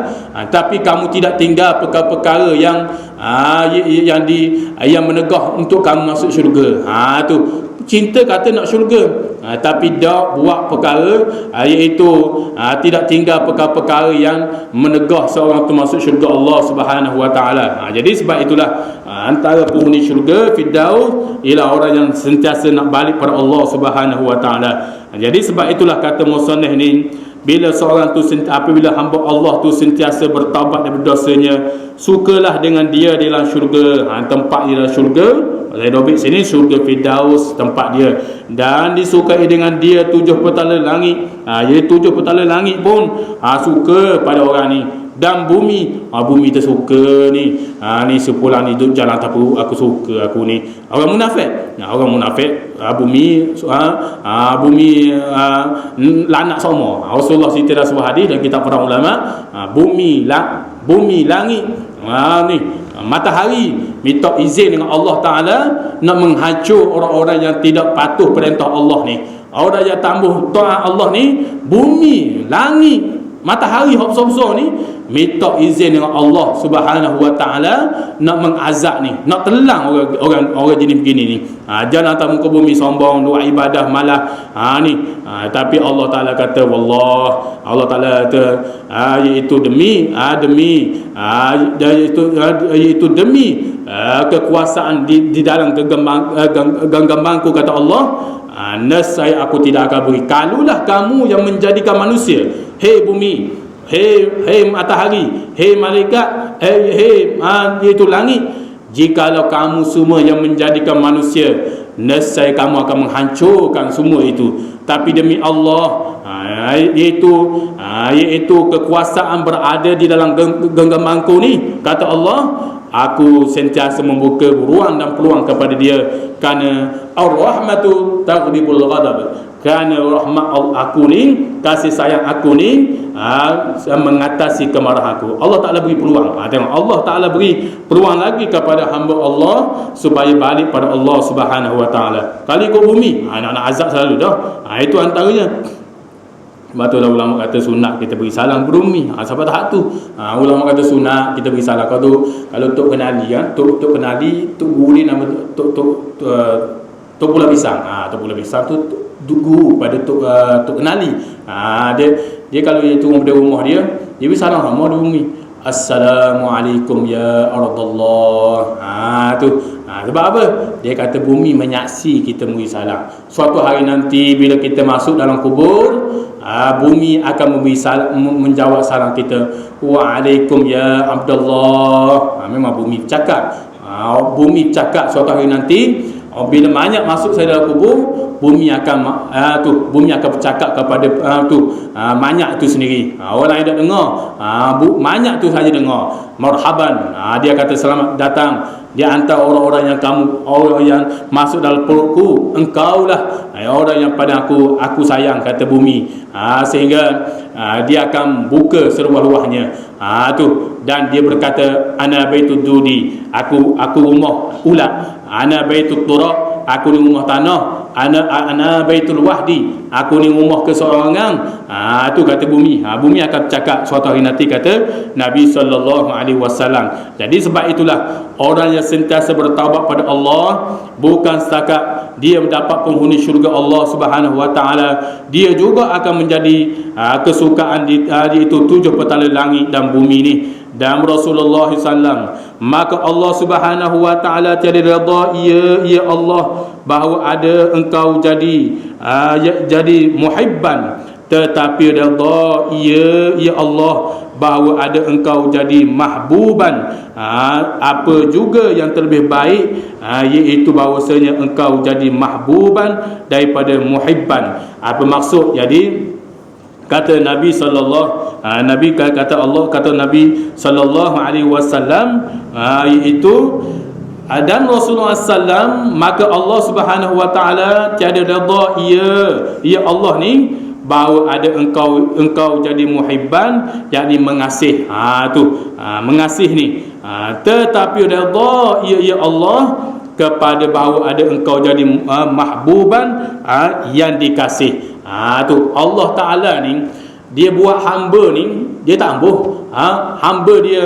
Tapi kamu tidak tinggal perkara-perkara yang menegah untuk kamu masuk syurga. Tu cinta kata nak syurga, tapi dak buat perkara iaitu tidak tinggal perkara-perkara yang menegah seorang tu masuk syurga Allah Subhanahu Wa Ta'ala. Jadi sebab itulah antara penghuni syurga Firdaus ialah orang yang sentiasa nak balik pada Allah Subhanahu Wa Ta'ala. Jadi sebab itulah kata musannif ni, bila seorang tu apabila hamba Allah tu sentiasa bertaubat daripada dosanya, sukalah dengan dia di dalam syurga. Tempat dia dalam syurga, saya dobit sini syurga Firdaus tempat dia, dan disukai dengan dia 7 petala langit. Jadi 7 petala langit pun suka pada orang ni, dan bumi bumi tersuka ni. Ni sepulang ni duduk jalan tapu, aku suka aku ni. Orang munafik, bumi lanak semua. Rasulullah cerita dalam sebuah hadis dan kitab para ulama, bumi langit ni matahari minta izin dengan Allah Ta'ala nak menghancur orang-orang yang tidak patuh perintah Allah ni. Orang yang tambah taat Allah ni, bumi, langit, matahari hok besar ni minta izin dengan Allah Subhanahu Wa Ta'ala nak mengazab ni, nak telang orang jenis begini ni. Jangan atas muka bumi sombong, doa ibadah malah ni. Tapi Allah Ta'ala kata, wallah, Allah Ta'ala kata iaitu demi kekuasaan di dalam genggamangku, kata Allah, nescaya aku tidak akan beri. Kalulah kamu yang menjadikan manusia, hei bumi, hei matahari, hei malaikat, hei iaitu langit, jikalau kamu semua yang menjadikan manusia, nescaya kamu akan menghancurkan semua itu. Tapi demi Allah, iaitu kekuasaan berada di dalam genggamanku ni, kata Allah, aku sentiasa membuka ruang dan peluang kepada dia, kerana ar-rahmatu taghlibul ghadab. Kerana rahmat aku ni, kasih sayang aku ni mengatasi kemarahan aku. Allah Ta'ala beri peluang. Tengok, Allah Ta'ala beri peluang lagi kepada hamba Allah supaya balik pada Allah Subhanahu Wa Ta'ala. Kali kau bumi, nak azab selalu dah. Itu antaranya. Sebab tu ulama kata sunat kita beri salam berumi. Siapa tak tu? Ulama kata sunat kita beri salam. Kalau tok kenali kan, tok kenali, tok guru nama tok pula pisang. Tok pula pisang tu guru pada tok kenali. Dia kalau itu orang pada rumah dia beri salam sama di bumi. Assalamualaikum ya Ardallah. Sebab apa? Dia kata bumi menyaksi kita beri salam. Suatu hari nanti bila kita masuk dalam kubur, bumi akan memberi salam, menjawab salam kita. Waalaikum ya Abdullah. Memang bumi cakap. Bumi cakap suatu hari nanti, bila mayat masuk saya dalam kubur, bumi akan bercakap kepada mayat itu sendiri. Orang yang tak dengar, mayat itu saja dengar. Marhaban. Dia kata selamat datang di antara orang-orang yang masuk dalam perutku. Engkaulah orang yang pada aku sayang, kata bumi. Sehingga dia akan buka seluas-luasnya. Dan dia berkata, ana baitud dudi, aku rumah ulat. Ana baitud turab, aku ni rumah tanah. Ana baitul wahdi, aku ni rumah keseorangan. Tu kata bumi. Bumi akan bercakap suatu hari nanti, kata Nabi SAW. Jadi sebab itulah orang yang sentiasa bertaubat pada Allah, bukan setakat dia mendapat penghuni syurga Allah Subhanahu Wa Ta'ala, dia juga akan menjadi kesukaan itu 7 petala langit dan bumi ni. Dan Rasulullah SAW, maka Allah Subhanahu Wa Ta'ala tiada redha, ya Allah, bahawa ada engkau jadi muhibban, tetapi redha ya Allah bahawa ada engkau jadi mahbuban. Apa juga yang terlebih baik, iaitu bahawasanya engkau jadi mahbuban daripada muhibban. Apa maksud? Jadi kata Nabi sallallahu alaihi wasallam, iaitu dan Rasulullah SAW, maka Allah Subhanahu Wa Ta'ala tiada redha ya Allah ni bahawa ada engkau jadi muhibban, yakni mengasih. Mengasih ni. Tetapi redha ya Allah kepada bahawa ada engkau jadi mahbuban, yang dikasih. Allah Ta'ala ni, dia buat hamba ni, dia tak ambuh. Hamba dia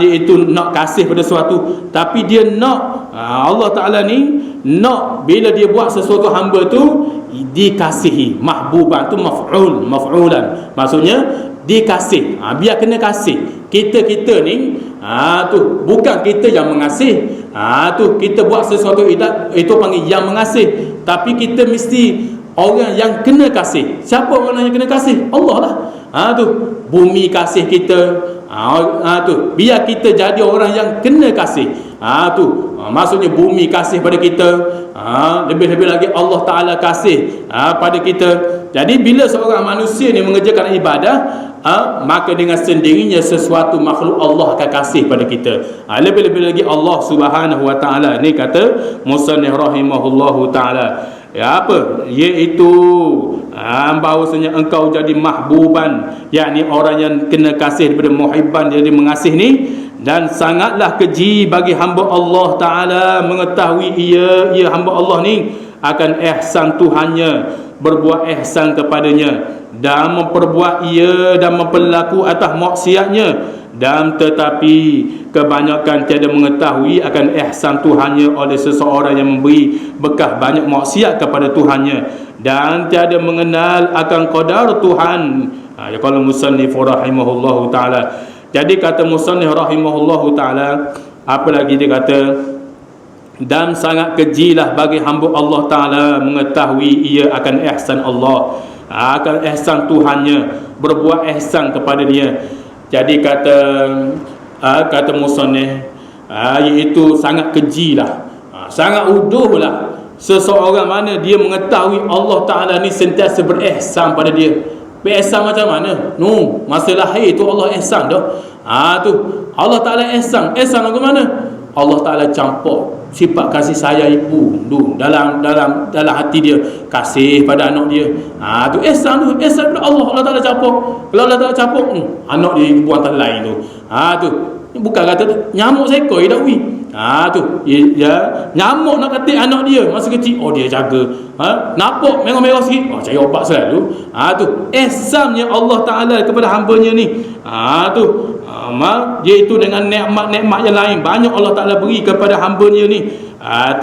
itu nak kasih pada sesuatu, tapi dia nak Allah Ta'ala ni nak bila dia buat sesuatu hamba tu dikasihi. Mahbuban tu maf'ulan, maksudnya dikasih. Biar kena kasih. Kita ni tu bukan kita yang mengasih. Tu kita buat sesuatu itu panggil yang mengasih, tapi kita mesti orang yang kena kasih. Siapa orang yang kena kasih? Allah lah. Tu bumi kasih kita. Tu biar kita jadi orang yang kena kasih. Tu maksudnya bumi kasih pada kita. Lebih-lebih lagi Allah Ta'ala kasih pada kita. Jadi bila seorang manusia ni mengerjakan ibadah, maka dengan sendirinya sesuatu makhluk Allah akan kasih pada kita. Lebih-lebih lagi Allah Subhanahu Wa Ta'ala ni kata musannif rahimahullahu ta'ala, iaitu bahawasanya engkau jadi mahbuban, yakni orang yang kena kasih daripada muhibban, jadi mengasih ni. Dan sangatlah keji bagi hamba Allah Ta'ala mengetahui ia hamba Allah ni akan ihsan Tuhannya, berbuat ihsan kepadanya, dan memperbuat ia dan memperlaku atas maksiatnya. Dan tetapi kebanyakan tiada mengetahui akan ihsan Tuhannya oleh seseorang yang memberi bekas banyak maksiat kepada Tuhannya, dan tiada mengenal akan qadar Tuhan. Kalau musannif rahimahullahu ta'ala. Jadi kata musannif rahimahullahu ta'ala, apa lagi dia kata, dan sangat kejilah bagi hamba Allah Ta'ala mengetahui ia akan ihsan Allah, akan ihsan Tuhannya, berbuat ihsan kepada dia. Jadi kata musannif, iaitu sangat kejilah, sangat uduhlah seseorang mana dia mengetahui Allah Ta'ala ni sentiasa berihsan pada dia. Ihsan macam mana? Masa lahir tu Allah ihsan dah. Tu Allah Ta'ala ihsan lagu mana? Allah Ta'ala campur sifat kasih sayang ibu dalam hati dia, kasih pada anak dia. Tu ihsan pada Allah Ta'ala campur. Kalau Allah Ta'ala campur, anak dia buang tangan lain tu. Tu bukan kata nyamuk seekor dia dakwi. Tu nyamuk nak katik anak dia masa kecil, dia jaga. Nampak merah-merah sikit, cari obat selalu. Tu ihsannya Allah Ta'ala kepada hamba-Nya ni. Tu iaitu dengan nikmat-nikmat yang lain banyak Allah Ta'ala beri kepada hamba-Nya ni.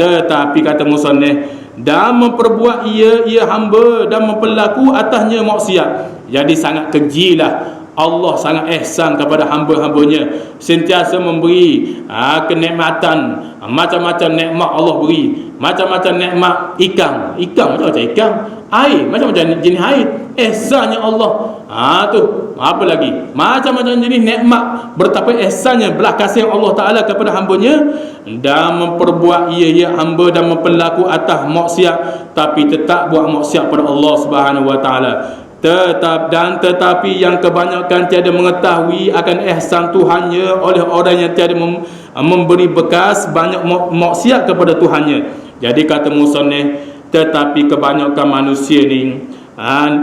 Tetapi kata musannif, dan memperbuat ia hamba dan memperlaku atasnya maksiat. Jadi sangat kejilah Allah sangat ihsan kepada hamba-hambanya, sentiasa memberi kenikmatan, macam-macam nikmat Allah beri, macam-macam nikmat ikan macam-macam ikan, air macam-macam jenis air, ihsannya Allah. Tu apa lagi, macam-macam jenis nikmat, betapa ihsannya belas kasih Allah Ta'ala kepada hambanya, dan memperbuat ia hamba dan memperlaku atas maksiat, tapi tetap buat maksiat pada Allah Subhanahu Wa Ta'ala. Tetapi yang kebanyakan tiada mengetahui akan ihsan Tuhannya oleh orang yang tiada memberi bekas banyak maksiat kepada Tuhannya. Jadi kata musannif, tetapi kebanyakan manusia ni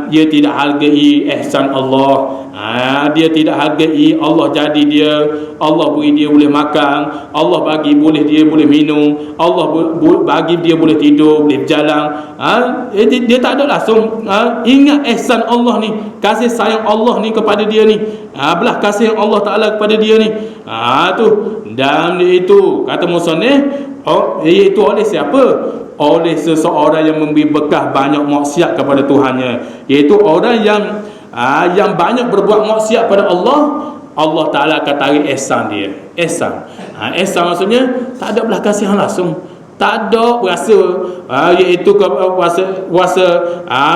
dia tidak hargai ihsan Allah. Dia tidak hargai Allah. Jadi Allah beri dia boleh makan, Allah bagi dia boleh minum, Allah bagi dia boleh tidur, boleh berjalan. Dia tak ada langsung ingat ihsan Allah ni, kasih sayang Allah ni kepada dia ni, belah kasih Allah Ta'ala kepada dia ni. Tu dan itu kata musannif, iaitu oleh siapa? Oleh seseorang yang memberi bekas banyak maksiat kepada Tuhannya, iaitu orang yang banyak berbuat maksiat pada Allah. Allah Ta'ala akan tarik ihsan dia. Ihsan maksudnya tak ada belas kasihan langsung, tak ada berasa iaitu berasa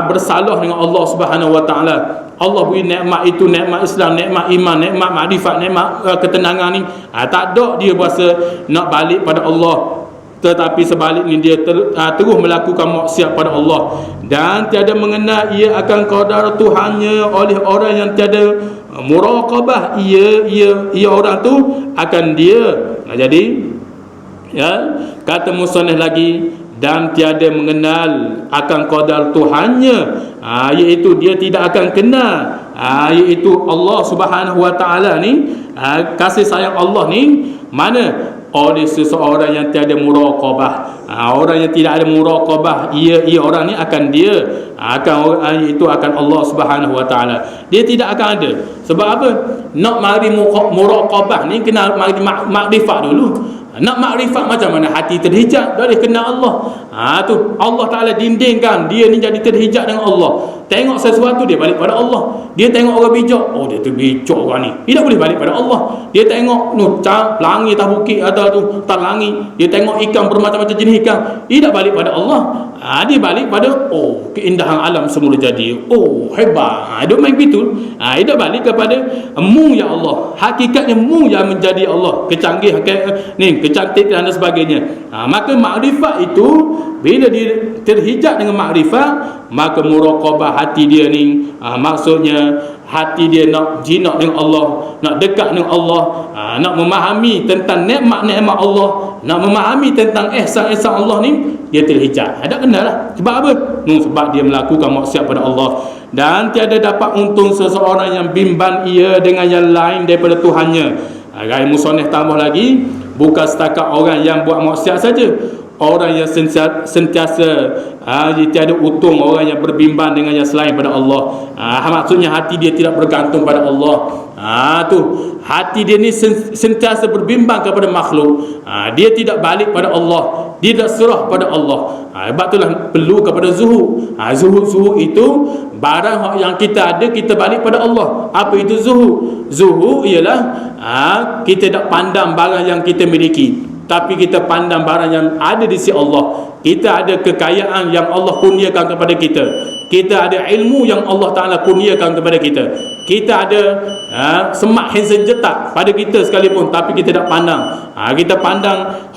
bersalah dengan Allah Subhanahu Wa Ta'ala. Allah beri nikmat itu, nikmat Islam, nikmat iman, nikmat makrifat, nikmat ketenangan ni, tak ada dia berasa nak balik pada Allah. Tetapi sebaliknya dia terus melakukan maksiat pada Allah, dan tiada mengenal ia akan qadar Tuhannya oleh orang yang tiada muraqabah ia orang tu akan dia. Jadi kata musannif lagi, dan tiada mengenal akan qadar Tuhannya, iaitu dia tidak akan kenal, iaitu Allah Subhanahu wa taala ni, kasih sayang Allah ni mana oleh seseorang yang tiada muraqabah. Orang yang tidak ada muraqabah, ia orang ni akan itu akan Allah Subhanahu wa taala. Dia tidak akan ada. Sebab apa? Nak mari muraqabah ni kena mari makrifat dulu. Nak makrifat macam mana? Hati terhijab dari kenal Allah. Tu Allah Taala dindingkan dia ni jadi terhijab dengan Allah. Tengok sesuatu dia balik pada Allah. Dia tengok orang bijak, oh dia terbijak orang ni. Dia tak boleh balik pada Allah. Dia tengok pelangi atas bukit ada tu, atas langit. Dia tengok ikan bermacam-macam jenis ikan. Dia tak balik pada Allah. Dia balik pada keindahan alam semula jadi. Hebat. Dia main begitu. Dia tak balik kepada mu ya Allah. Hakikatnya mu yang menjadi Allah. Kecanggih ni, kecantik dan sebagainya. Maka makrifat itu bila dia terhijab dengan makrifat, maka muraqabah hati dia ni, maksudnya hati dia nak jinak dengan Allah, nak dekat dengan Allah, nak memahami tentang nikmat-nikmat Allah, nak memahami tentang ihsan-ihsan Allah ni, dia terhijab. Ada kenal lah. Sebab apa? Sebab dia melakukan maksiat pada Allah. Dan tiada dapat untung seseorang yang bimbang ia dengan yang lain daripada Tuhannya. Rai musannif tambah lagi, bukan setakat orang yang buat maksiat saja, orang yang sentiasa tiada untung orang yang berbimbang dengan yang selain pada Allah. Maksudnya hati dia tidak bergantung pada Allah. Tu hati dia ni sentiasa berbimbang kepada makhluk. Dia tidak balik pada Allah, dia tidak serah pada Allah. Sebab itulah perlu kepada zuhud. Zuhud itu barang yang kita ada, kita balik pada Allah. Apa itu zuhud? Zuhud ialah kita tak pandang barang yang kita miliki, tapi kita pandang barang yang ada di sisi Allah. Kita ada kekayaan yang Allah kurniakan kepada kita. Kita ada ilmu yang Allah Ta'ala kurniakan kepada kita. Kita ada semak handsome jetak pada kita sekalipun, tapi kita tak pandang. Kita pandang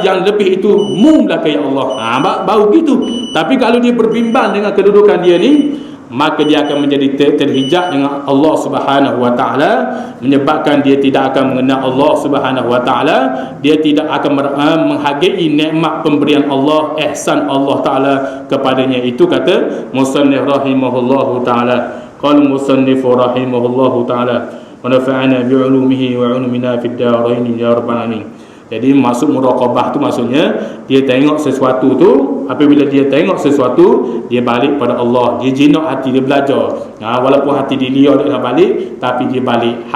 yang lebih itu mu belaka ya Allah. Baru gitu. Tapi kalau dia berbimbang dengan kedudukan dia ni, maka dia akan menjadi terhijab dengan Allah Subhanahu wa taala, menyebabkan dia tidak akan mengenal Allah Subhanahu wa taala. Dia tidak akan menghargai nikmat pemberian Allah, ihsan Allah taala kepadanya. Itu kata musannif rahimahullahu taala. Qala musannif rahimahullahu taala wa nafa'ana bi 'ulumihi wa 'ulumina fid darain ya rabbal alamin. Jadi maksud muraqabah tu maksudnya dia tengok sesuatu tu, apabila dia tengok sesuatu, dia balik pada Allah. Dia jinak hati, dia belajar. Walaupun hati dia liar dia nak balik, tapi dia balik.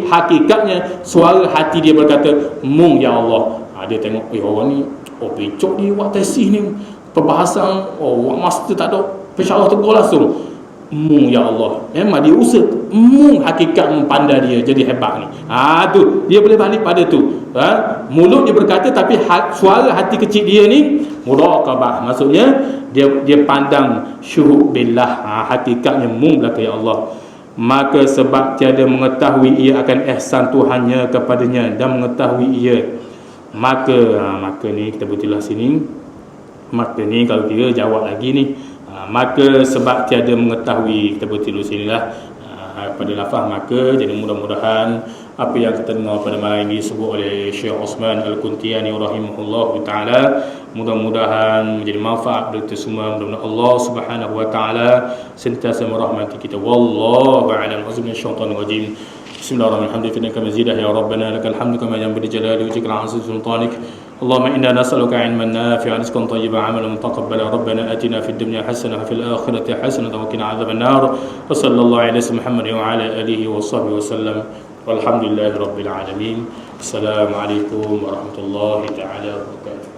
Hakikatnya suara hati dia berkata, "Mu ya Allah." Dia tengok orang ni, pecok dia buat tesis ni, perbahasan, master tak ada, insya-Allah tegur langsung. Mu ya Allah. Memang dia usaha mu hakikat mempandai dia jadi hebat ni. Tu dia boleh balik pada tu. Mulut dia berkata, tapi suara hati kecil dia ni muraqabah. Maksudnya dia pandang syuhud billah. Hakikatnya mu belaka ya Allah. Maka sebab tiada mengetahui ia akan ihsan Tuhannya kepadanya dan mengetahui ia, maka ni kita butilah sini. Maka ni kalau kira jawab lagi ni. Maka sebab tiada mengetahui, kita berhenti dulu sinilah pada lafaz maka. Jadi mudah-mudahan apa yang kita dengar pada malam ini disebut oleh Syekh Osman Al-Kuntiani rahimahullahu taala, mudah-mudahan menjadi manfaat bagi kita semua. Mudah-mudahan Allah Subhanahu wa taala sentiasa merahmati kita. Wallahu a'lam. Asyhadu rajim. Bismillahirrahmanirrahim. Innaka mazidah ya rabbana lakal hamdu kama yanbaghi li jalali wajhika al-'azim sultanik. اللهم إنا نسألك علما نافعا رزقا طيبا عملا متقبلا ربنا آتنا في الدنيا حسنة وفي الآخرة حسنة وقنا عذاب النار وصلى الله على سيدنا محمد وعلى آله وصحبه وسلم والحمد لله رب العالمين. السلام عليكم ورحمة الله تعالى وبركاته.